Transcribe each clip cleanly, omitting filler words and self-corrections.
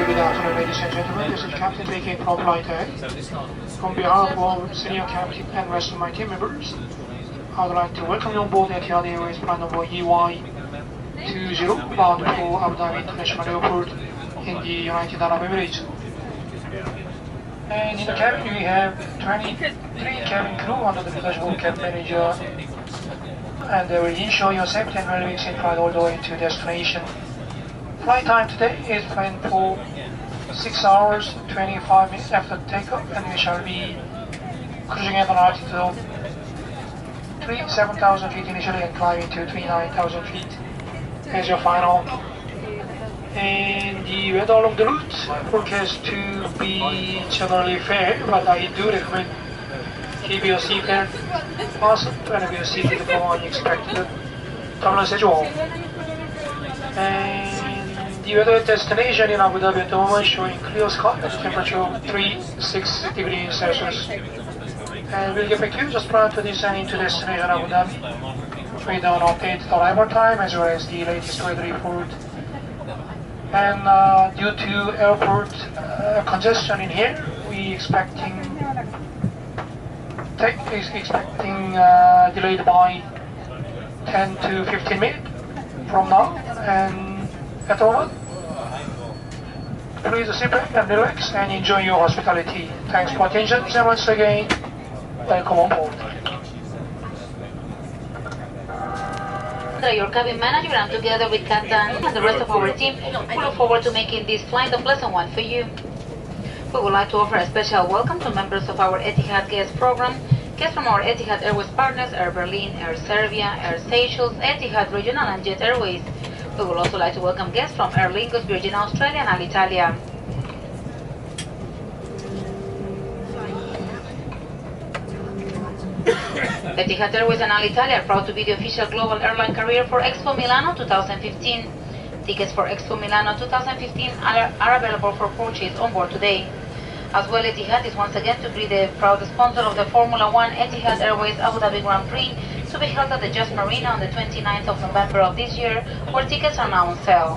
Very good afternoon, ladies and gentlemen. This is Captain speaking from Flight A. On behalf of Senior Captain and rest of my team members, I would like to welcome you on board Etihad Airways flight number EY20 bound for Abu Dhabi International Airport in the United Arab Emirates. And in the cabin we have 23 cabin crew under the deployable cabin manager, and they will ensure your safety and well-being in flight all the way to destination. Flight time today is planned for 6 hours 25 minutes after takeoff, and we shall be cruising at an altitude of 7,000 feet initially and climbing to 9,000 feet as your final. And the weather along the route forecast to be generally fair, but I do recommend keep your seatbelt fastened whenever you seated for unexpected travel schedule. And the weather destination in Abu Dhabi at the moment showing clear sky at a temperature of 36 degrees Celsius. And we'll get back to you just prior to descending to destination Abu Dhabi with an update arrival time as well as the latest weather report. And due to airport congestion in here, we expecting delayed by 10 to 15 minutes from now. And at the moment, please sit back and relax and enjoy your hospitality. Thanks for attention, and once again, welcome on board. Your cabin manager, and together with Captain and the rest of our team, we look forward to making this flight a pleasant one for you. We would like to offer a special welcome to members of our Etihad guest program, guests from our Etihad Airways partners, Air Berlin, Air Serbia, Air Seychelles, Etihad Regional and Jet Airways. We would also like to welcome guests from Aer Lingus, Virgin Australia and Alitalia. Etihad Airways and Alitalia are proud to be the official global airline carrier for Expo Milano 2015. Tickets for Expo Milano 2015 are available for purchase on board today. As well, Etihad is once again to be the proud sponsor of the Formula 1 Etihad Airways Abu Dhabi Grand Prix, to be held at the Just Marina on the 29th of November of this year, where tickets are now on sale.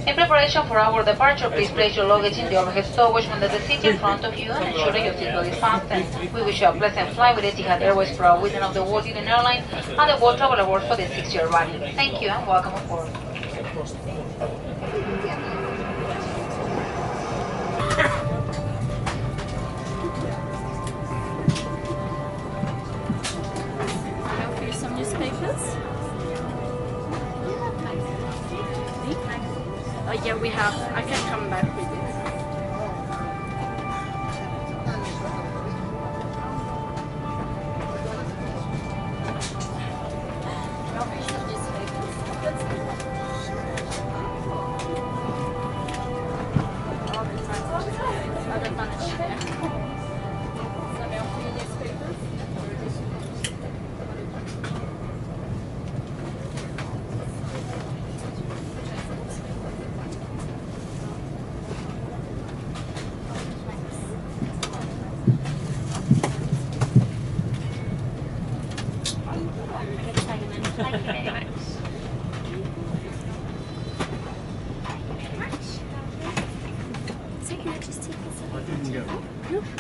In preparation for our departure, please place your luggage in the overhead stowage under the seat in front of you and ensure that your seatbelt is fastened. We wish you a pleasant flight with Etihad Airways, proud winner of the World Leading Airline and the World Travel Award for the 6th-year running. Thank you and welcome aboard. Some newspapers. Oh yeah, we have. I can come back with it.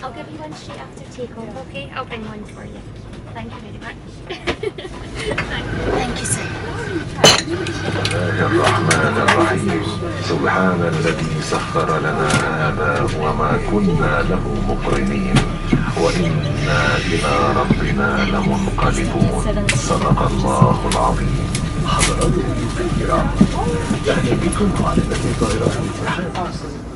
I'll give you one straight after takeoff, okay? I'll bring one for you. Thank you very much. Thank you, sir. الرحمن الرحيم سبحان الذي سخر لنا هذا وما كنا له مقرنين وإنا إلى ربنا لمنقلبون صدق الله العظيم. حضراتكم الكرام أهلا بكم على طائرة الاتحاد.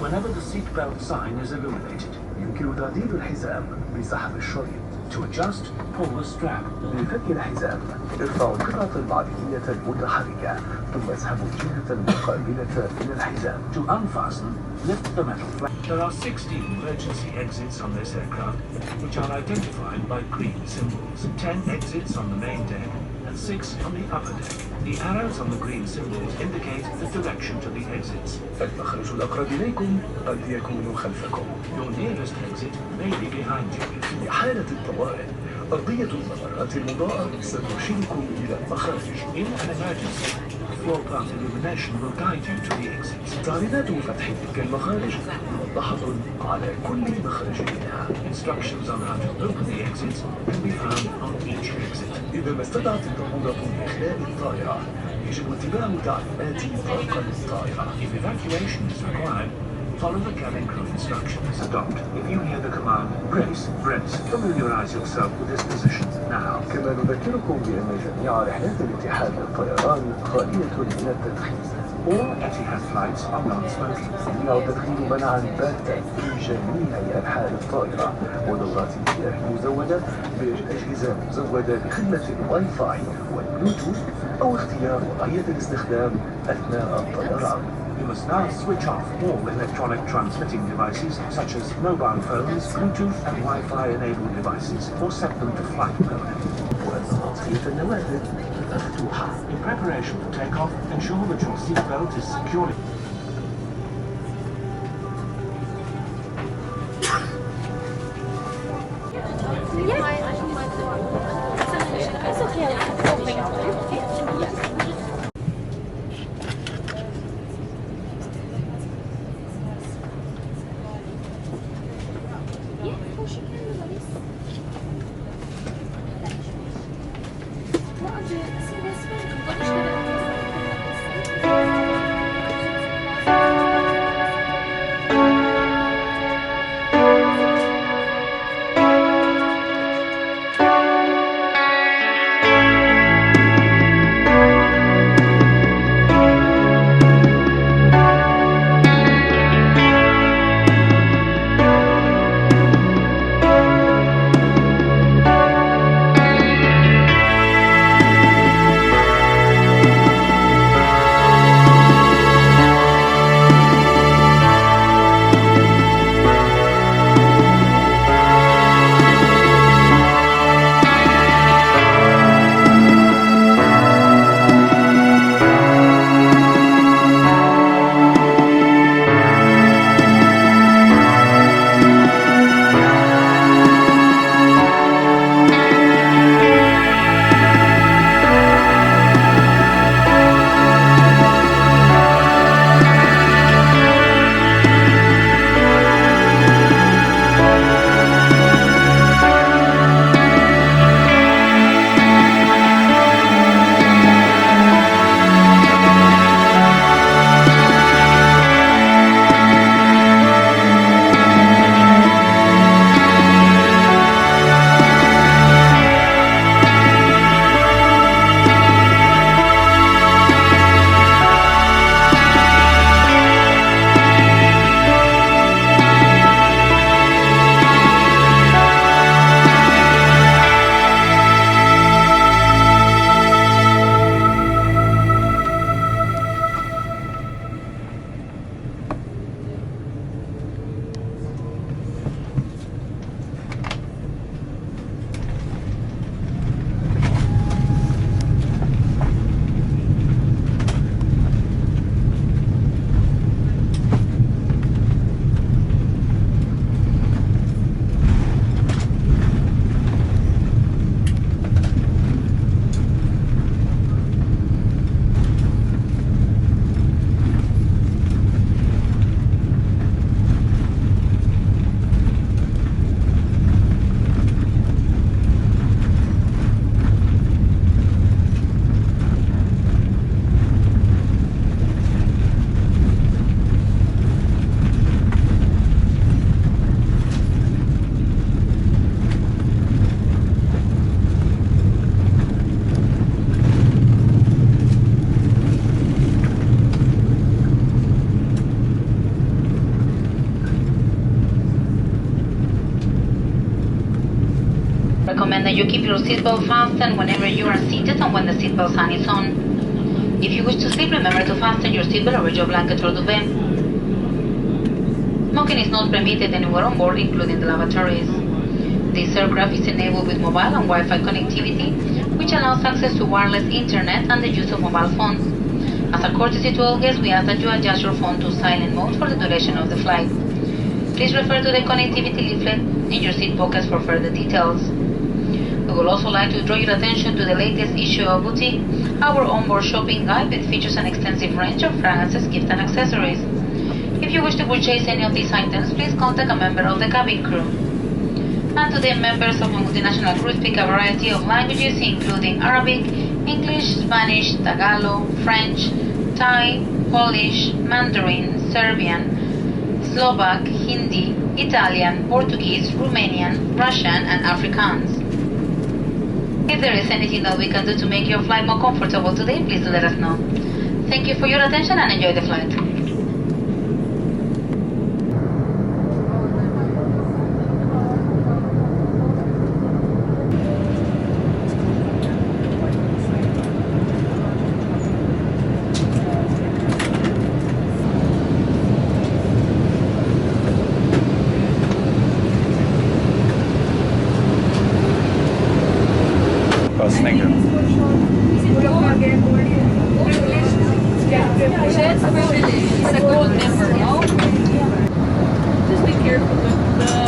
Whenever the seatbelt sign is illuminated, يمكن تعديل الحزام بسحب الشريط. To adjust, pull the strap. لفك الحزام ارفعوا القطعة المعدنية المتحركة ثم اسحبوا الجهة المقابلة من الحزام. To unfasten, lift the metal flap. There are 16 emergency exits on this aircraft, which are identified by green symbols. 10 exits on the main deck and 6 on the upper deck. The arrows on the green symbols indicate the direction to the exits. المخرج الأقرب إليكم قد يكون خلفكم. Your nearest exit may be behind you. في حالة الطوارئ، أرضية الممرات المضاءة سترشدكم إلى المخارج. In an emergency, floor path illumination will guide you to the exits. تعليمات فتح تلك المخارج موضحة على كل مخرج منها. Instructions on how to open the exits can be found on each exit. إذا ما استدعت الضرورة لإخلاء الطائرة يجب اتباع تعليمات طاقم الطائرة. If evacuation is required, follow the cabin crew instructions. Adopt. If you hear the command, brace. Familiarize yourself with this position now. كما نذكركم بأن جميع رحلات الاتحاد للطيران خالية من التدخين. All Etihad flights are non-smoking. يمنع التدخين منعا باتا في جميع أنحاء الطائرة، ودورات المياه مزودة بأجهزة مزودة بخدمة الواي فاي والبلوتوث أو اختيار وضعية الاستخدام أثناء الطيران. You must now switch off all electronic transmitting devices such as mobile phones, Bluetooth and Wi-Fi enabled devices, or set them to flight mode. وتطفئة النوافذ مفتوحة. In preparation for takeoff, ensure that your seatbelt is securely. Recommend that you keep your seatbelt fastened whenever you are seated and when the seatbelt sign is on. If you wish to sleep, remember to fasten your seatbelt over your blanket or duvet. Smoking is not permitted anywhere on board, including the lavatories. This aircraft is enabled with mobile and Wi-Fi connectivity, which allows access to wireless internet and the use of mobile phones. As a courtesy to all guests, we ask that you adjust your phone to silent mode for the duration of the flight. Please refer to the connectivity leaflet in your seat pockets for further details. We would also like to draw your attention to the latest issue of Boutique, our onboard shopping guide that features an extensive range of fragrances, gifts and accessories. If you wish to purchase any of these items, please contact a member of the cabin crew. And today, members of a multinational crew speak a variety of languages, including Arabic, English, Spanish, Tagalog, French, Thai, Polish, Mandarin, Serbian, Slovak, Hindi, Italian, Portuguese, Romanian, Russian, and Afrikaans. If there is anything that we can do to make your flight more comfortable today, please do let us know. Thank you for your attention and enjoy the flight. It's a gold member, no? Just be careful with the...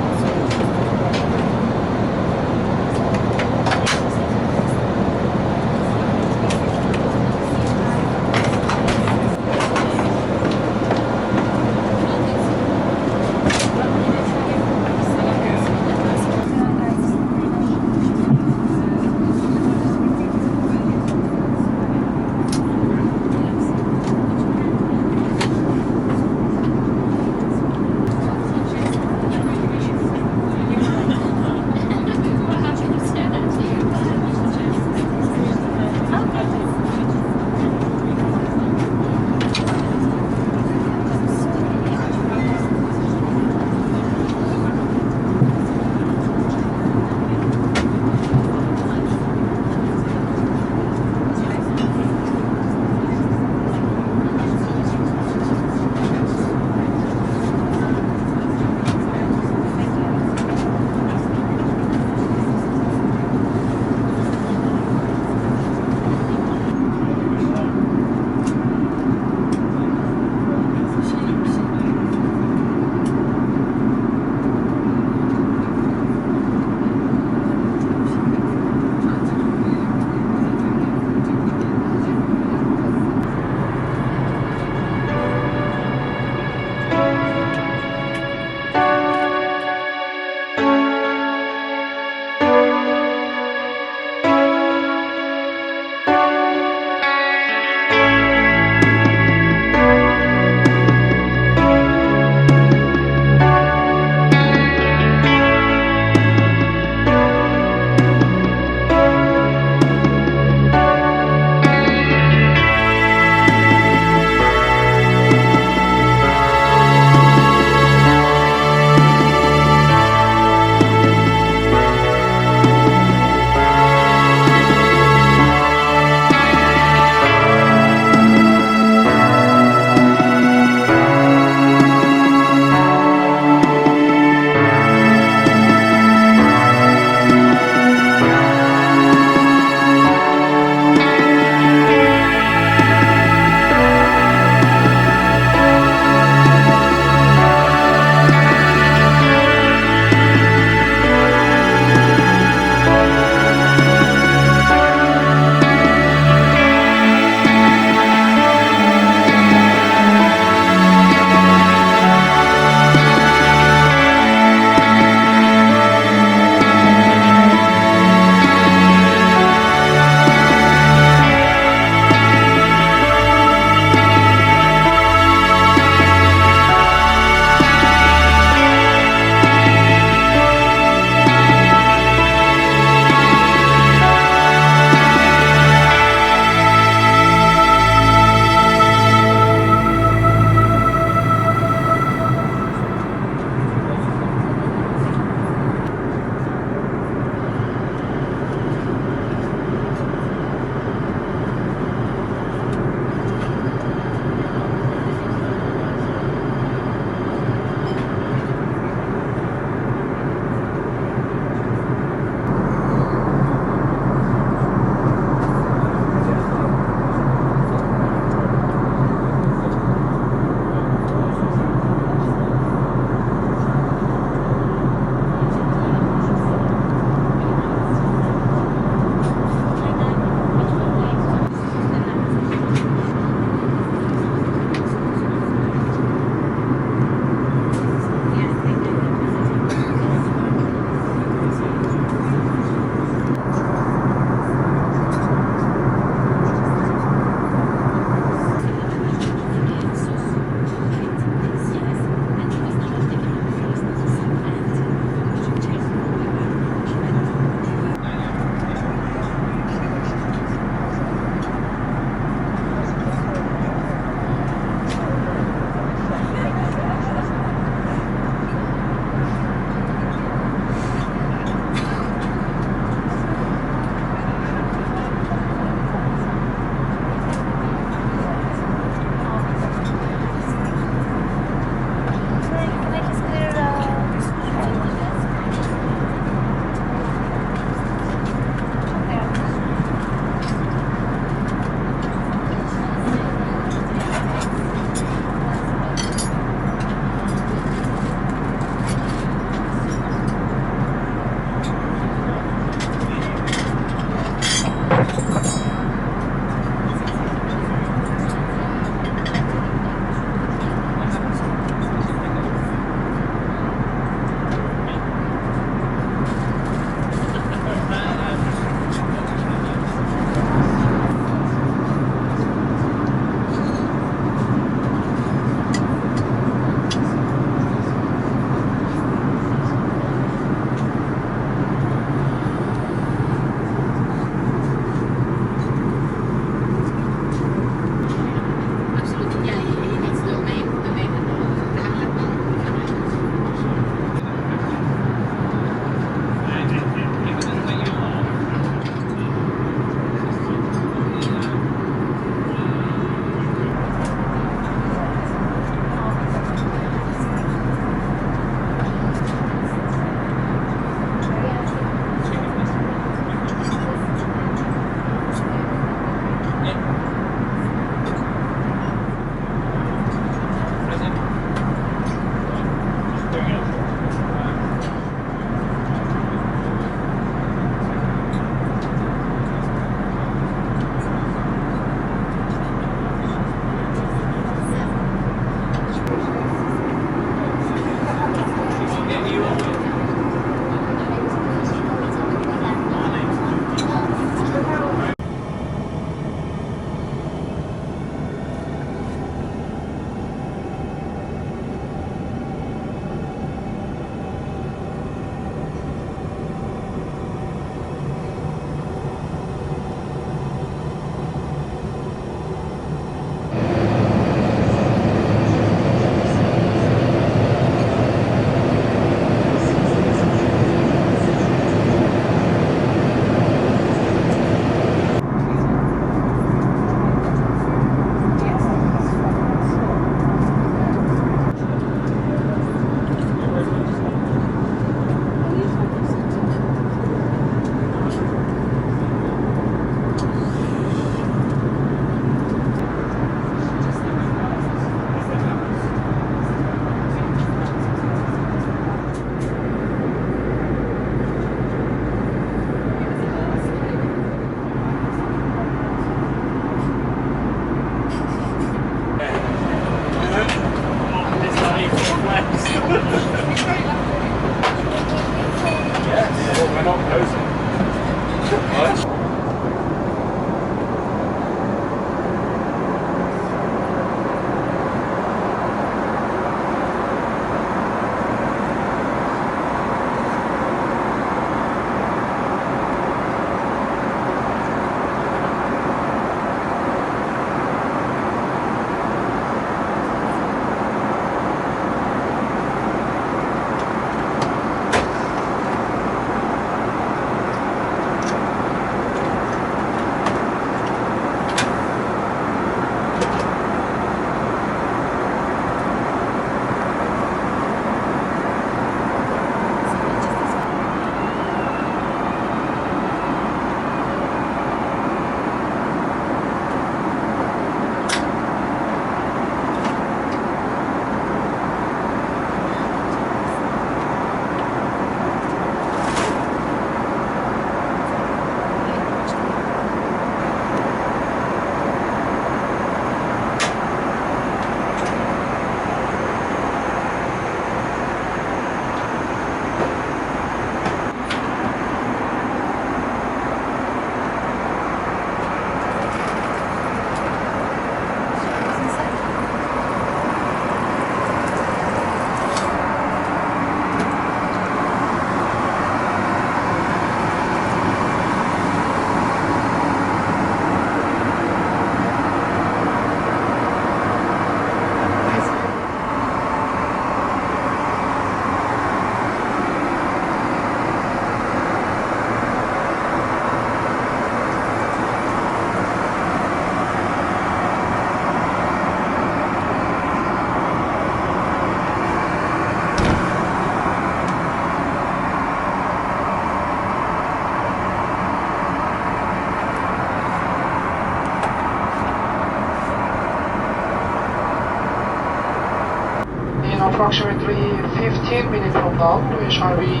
now. We shall be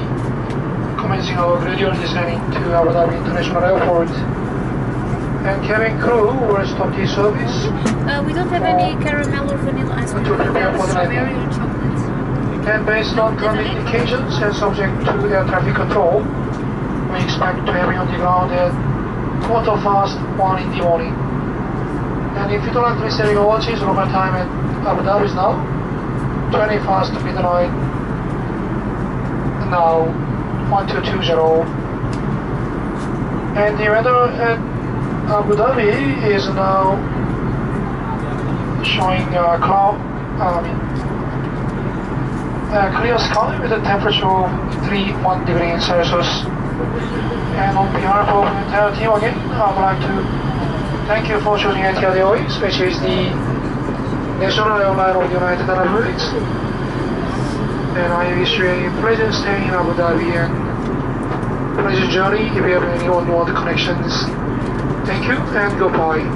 commencing our gradual descent into Abu Dhabi International Airport. And cabin crew will stop the service. We don't have any caramel or vanilla ice cream. We have strawberry or chocolate. And based on current indications and subject to air traffic control, we expect to have you on the ground at 1:15 in the morning. And if you don't like to miss any overseas local time at Abu Dhabi is now 21st midnight, now 1220. And the weather at Abu Dhabi is now showing clear sky with a temperature of 31 degrees Celsius. And on behalf of the entire team again, I would like to thank you for choosing Etihad Airways, which is the national airline of the United Arab Emirates. And I wish you a pleasant stay in Abu Dhabi and pleasant journey if you have any onward connections. Thank you and goodbye.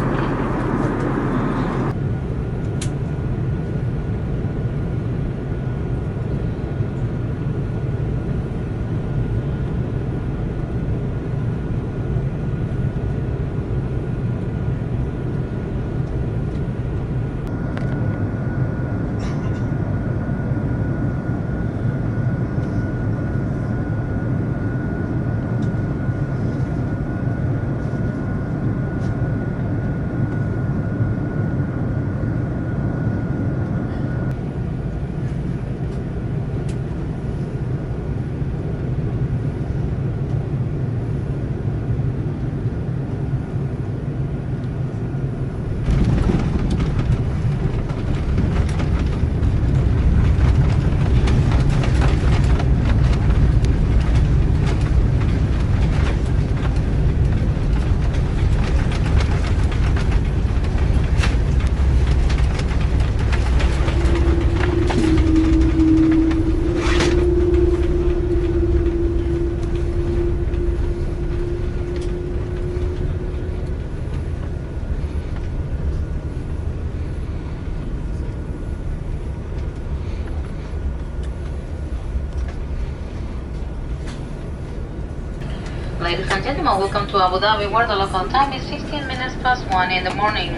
Ladies and gentlemen, welcome to Abu Dhabi, where the local time is 15 minutes past 1 in the morning.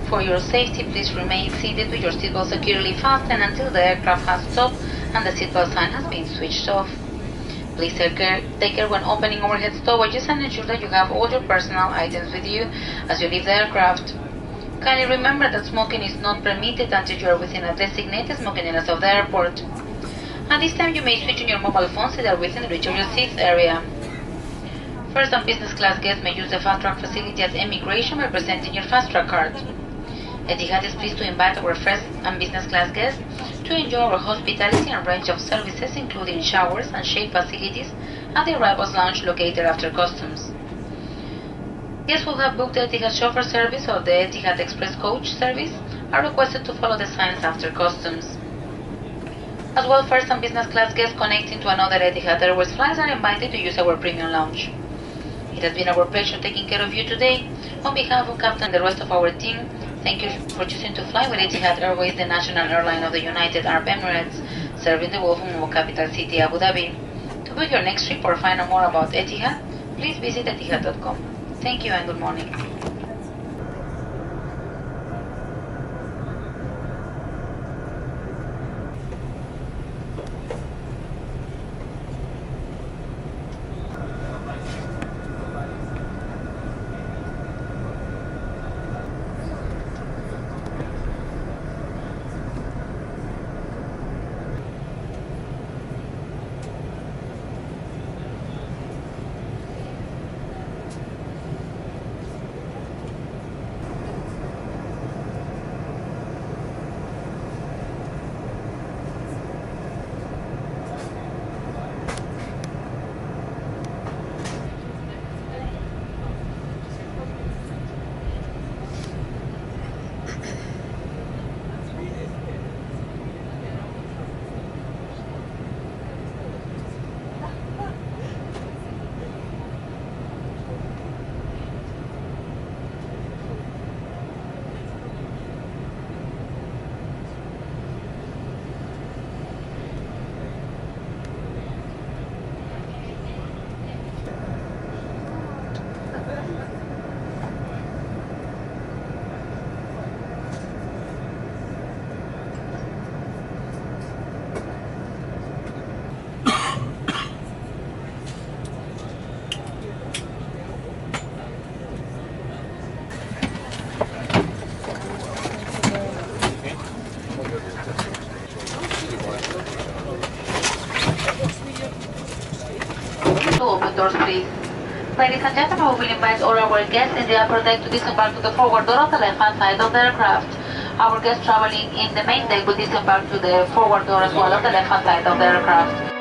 For your safety, please remain seated with your seatbelt securely fastened until the aircraft has stopped and the seatbelt sign has been switched off. Please take care when opening overhead stowages and ensure that you have all your personal items with you as you leave the aircraft. Kindly remember that smoking is not permitted until you are within a designated smoking areas of the airport. At this time, you may switch on your mobile phones that are within reach of your seats area. First and business class guests may use the fast track facility at immigration by presenting your fast track card. Etihad is pleased to invite our first and business class guests to enjoy our hospitality and range of services, including showers and shade facilities at the arrivals lounge located after customs. Guests who have booked the Etihad chauffeur service or the Etihad Express coach service are requested to follow the signs after customs. As well, first and business class guests connecting to another Etihad Airways flights are invited to use our premium lounge. It has been our pleasure taking care of you today. On behalf of Captain and the rest of our team, thank you for choosing to fly with Etihad Airways, the national airline of the United Arab Emirates, serving the Gulf of capital city Abu Dhabi. To book your next trip or find out more about Etihad, please visit Etihad.com. Thank you and good morning. open doors, please. Ladies and gentlemen, we will invite all our guests in the upper deck to disembark to the forward door on the left-hand side of the aircraft. Our guests traveling in the main deck will disembark to the forward door as well on the left-hand side of the aircraft.